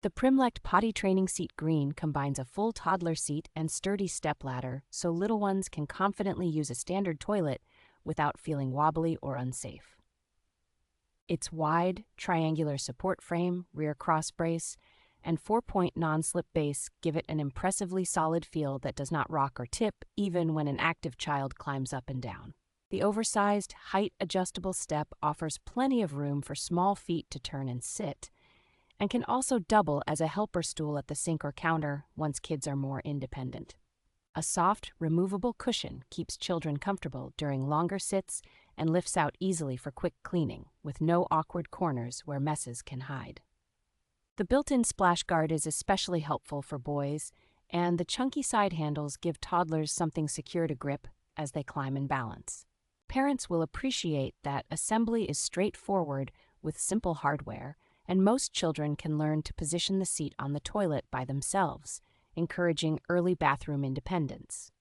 The PRIMLECT Potty Training Seat Green combines a full toddler seat and sturdy stepladder so little ones can confidently use a standard toilet without feeling wobbly or unsafe. Its wide, triangular support frame, rear cross brace, and 4-point non-slip base give it an impressively solid feel that does not rock or tip even when an active child climbs up and down. The oversized, height-adjustable step offers plenty of room for small feet to turn and sit, and can also double as a helper stool at the sink or counter once kids are more independent. A soft, removable cushion keeps children comfortable during longer sits and lifts out easily for quick cleaning, with no awkward corners where messes can hide. The built-in splash guard is especially helpful for boys, and the chunky side handles give toddlers something secure to grip as they climb and balance. Parents will appreciate that assembly is straightforward with simple hardware, and most children can learn to position the seat on the toilet by themselves, encouraging early bathroom independence.